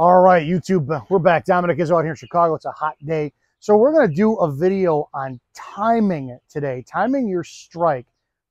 All right, YouTube, we're back. Dominick Izzo out here in Chicago. It's a hot day. So we're going to do a video on timing today. Timing your strike.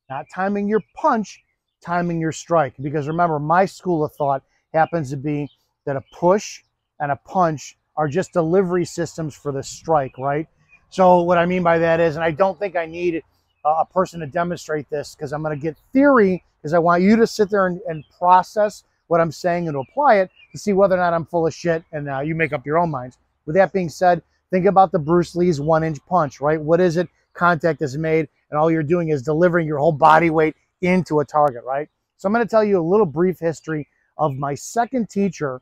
Not timing your punch, timing your strike. Because remember, my school of thought happens to be that a push and a punch are just delivery systems for the strike, right? So what I mean by that is, and I don't think I need a person to demonstrate this because I'm going to get theory because I want you to sit there and process what I'm saying and to apply it to see whether or not I'm full of shit, and you make up your own minds. With that being said, think about the Bruce Lee's 1-inch punch, right? What is it? Contact is made, and all you're doing is delivering your whole body weight into a target, right? So I'm going to tell you a little brief history of my second teacher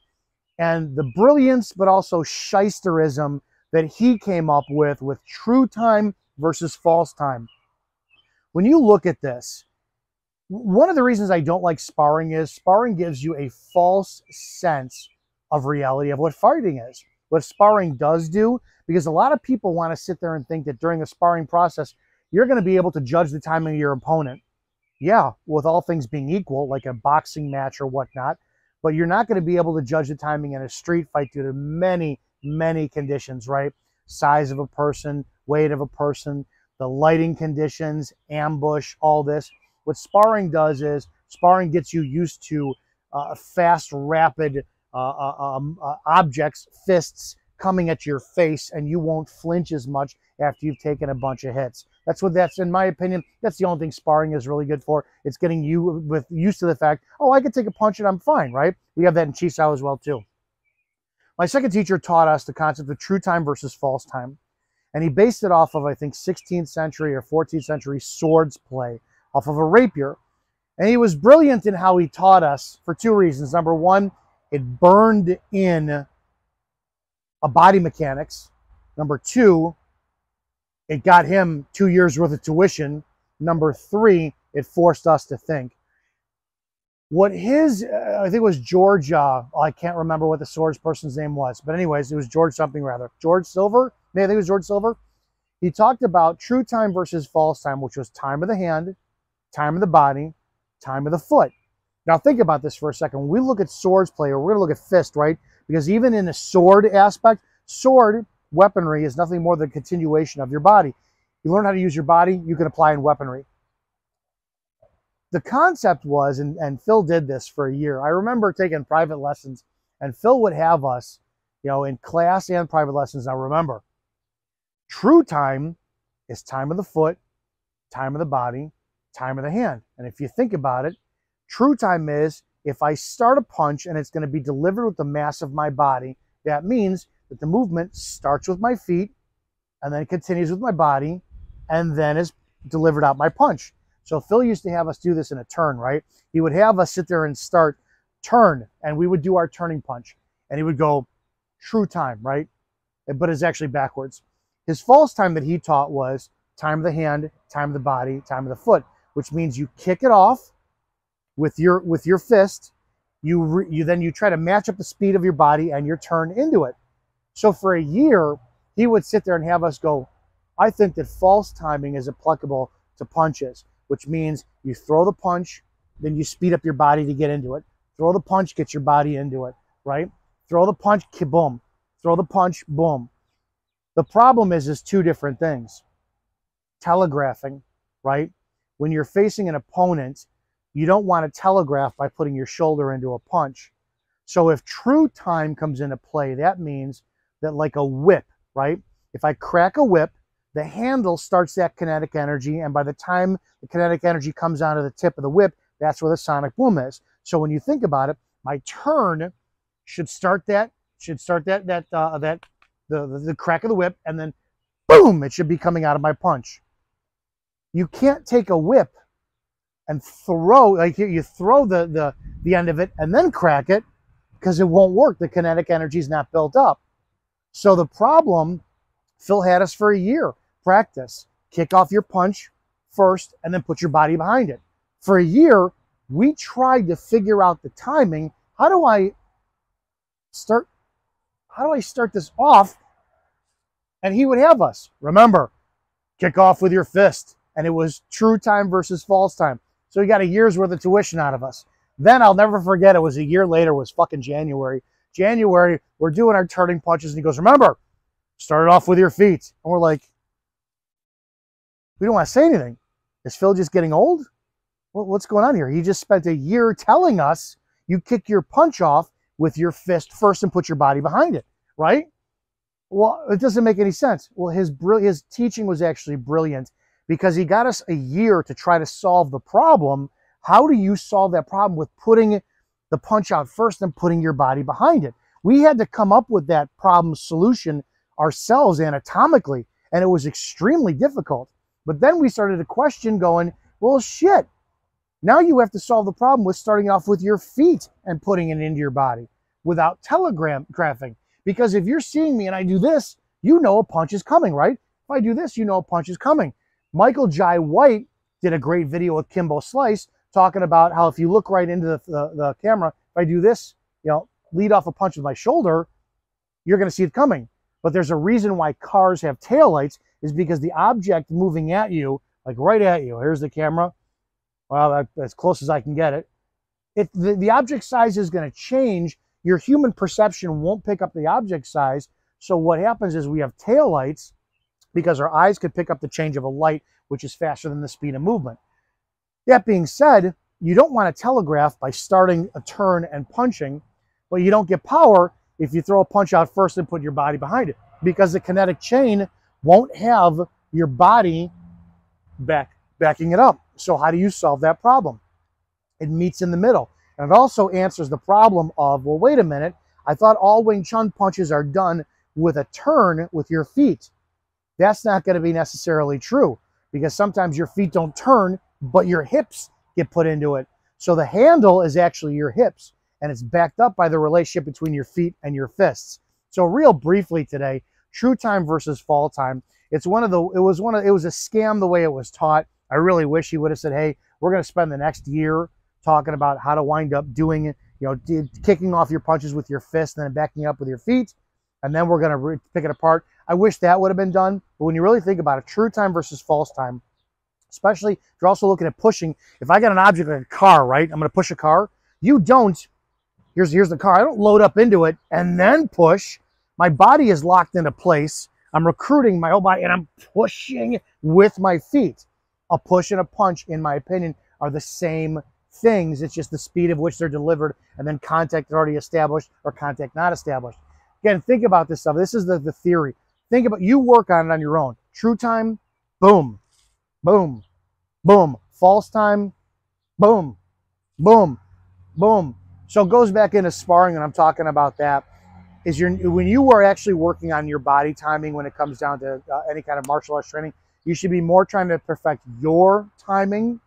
and the brilliance, but also shysterism that he came up with true time versus false time. When you look at this, one of the reasons I don't like sparring is sparring gives you a false sense of reality of what fighting is. What sparring does do, because a lot of people want to sit there and think that during the sparring process, you're going to be able to judge the timing of your opponent. Yeah, with all things being equal, like a boxing match or whatnot, but you're not going to be able to judge the timing in a street fight due to many, many conditions, right? Size of a person, weight of a person, the lighting conditions, ambush, all this. What sparring does is sparring gets you used to fast, rapid objects, fists coming at your face, and you won't flinch as much after you've taken a bunch of hits. That's in my opinion, that's the only thing sparring is really good for. It's getting you used to the fact, oh, I can take a punch and I'm fine, right? We have that in Chisao as well too. My second teacher taught us the concept of true time versus false time. And he based it off of, I think, 16th century or 14th century swords play, off of a rapier. And he was brilliant in how he taught us for two reasons. Number one, it burned in a body mechanics. Number two, it got him 2 years worth of tuition. Number three, it forced us to think. What his, I think it was George, I can't remember what the swords person's name was, but anyways, it was George something rather. George Silver? Maybe I think it was George Silver. He talked about true time versus false time, which was time of the hand, time of the body, time of the foot. Now think about this for a second. When we look at swords play, or we're going to look at fist, right? Because even in the sword aspect, sword weaponry is nothing more than a continuation of your body. You learn how to use your body, you can apply in weaponry. The concept was, and Phil did this for a year. I remember taking private lessons, and Phil would have us, in class and private lessons. Now remember, true time is time of the foot, time of the body, time of the hand. And if you think about it, true time is if I start a punch and it's going to be delivered with the mass of my body, that means that the movement starts with my feet and then continues with my body and then is delivered out my punch. So Phil used to have us do this in a turn, right? He would have us sit there and start turn, and we would do our turning punch. And he would go true time, right? But it's actually backwards. His false time that he taught was time of the hand, time of the body, time of the foot, which means you kick it off with your fist. Then you try to match up the speed of your body and your turn into it. So for a year, he would sit there and have us go, I think that false timing is applicable to punches, which means you throw the punch, then you speed up your body to get into it. Throw the punch, get your body into it, right? Throw the punch, boom. Throw the punch, boom. The problem is two different things. Telegraphing, right? When you're facing an opponent, you don't want to telegraph by putting your shoulder into a punch. So if true time comes into play, that means that like a whip, right? If I crack a whip, the handle starts that kinetic energy, and by the time the kinetic energy comes onto the tip of the whip, that's where the sonic boom is. So when you think about it, my turn should start the crack of the whip, and then boom, it should be coming out of my punch. You can't take a whip and throw, like you throw the end of it and then crack it, because it won't work. The kinetic energy is not built up. So the problem, Phil had us for a year. Practice. Kick off your punch first and then put your body behind it. For a year, we tried to figure out the timing. How do I start this off? And he would have us. Remember, kick off with your fist. And it was true time versus false time. So he got a year's worth of tuition out of us. Then I'll never forget, it was a year later, it was fucking January January, we're doing our turning punches. And he goes, remember, start it off with your feet. And we're like, we don't want to say anything. Is Phil just getting old? What's going on here? He just spent a year telling us you kick your punch off with your fist first and put your body behind it, right? Well, it doesn't make any sense. Well, his teaching was actually brilliant because he got us a year to try to solve the problem. How do you solve that problem with putting the punch out first and putting your body behind it? We had to come up with that problem solution ourselves anatomically, and it was extremely difficult. But then we started to question going, well, shit, now you have to solve the problem with starting off with your feet and putting it into your body without telegraphing. Because if you're seeing me and I do this, you know a punch is coming, right? If I do this, you know a punch is coming. Michael Jai White did a great video with Kimbo Slice talking about how if you look right into the camera, if I do this, you know, lead off a punch with my shoulder, you're going to see it coming. But there's a reason why cars have taillights is because the object moving at you, like right at you, here's the camera. Well, that's as close as I can get it. The object size is going to change. Your human perception won't pick up the object size. So what happens is we have taillights because our eyes could pick up the change of a light, which is faster than the speed of movement. That being said, you don't want to telegraph by starting a turn and punching, but you don't get power if you throw a punch out first and put your body behind it because the kinetic chain won't have your body backing it up. So how do you solve that problem? It meets in the middle. And it also answers the problem of, well, wait a minute, I thought all Wing Chun punches are done with a turn with your feet. That's not going to be necessarily true because sometimes your feet don't turn, but your hips get put into it. So the handle is actually your hips, and it's backed up by the relationship between your feet and your fists. So real briefly today, true time versus fall time. It was a scam the way it was taught. I really wish he would have said, hey, we're going to spend the next year talking about how to wind up doing it, you know, kicking off your punches with your fist and then backing up with your feet. And then we're going to pick it apart. I wish that would have been done. But when you really think about it, true time versus false time, especially if you're also looking at pushing. If I got an object like a car, right? I'm going to push a car. You don't. Here's the car. I don't load up into it and then push. My body is locked into place. I'm recruiting my whole body and I'm pushing with my feet. A push and a punch, in my opinion, are the same things. It's just the speed of which they're delivered and then contact already established or contact not established. Again, think about this stuff. This is the theory. Think about, you work on it on your own. True time, boom, boom, boom. False time, boom, boom, boom. So it goes back into sparring, and I'm talking about that. When you are actually working on your body timing when it comes down to any kind of martial arts training, you should be more trying to perfect your timing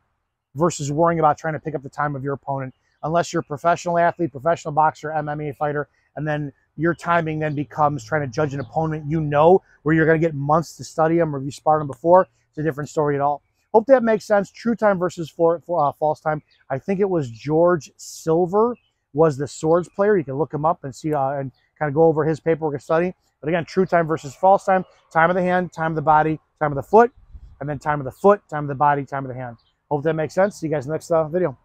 versus worrying about trying to pick up the time of your opponent. Unless you're a professional athlete, professional boxer, MMA fighter, and then your timing then becomes trying to judge an opponent you know, where you're going to get months to study them, or if you sparred them before. It's a different story at all. Hope that makes sense. True time versus false time. I think it was George Silver was the swords player. You can look him up and see and kind of go over his paperwork and study. But again, true time versus false time. Time of the hand, time of the body, time of the foot, and then time of the foot, time of the body, time of the hand. Hope that makes sense. See you guys in the next video.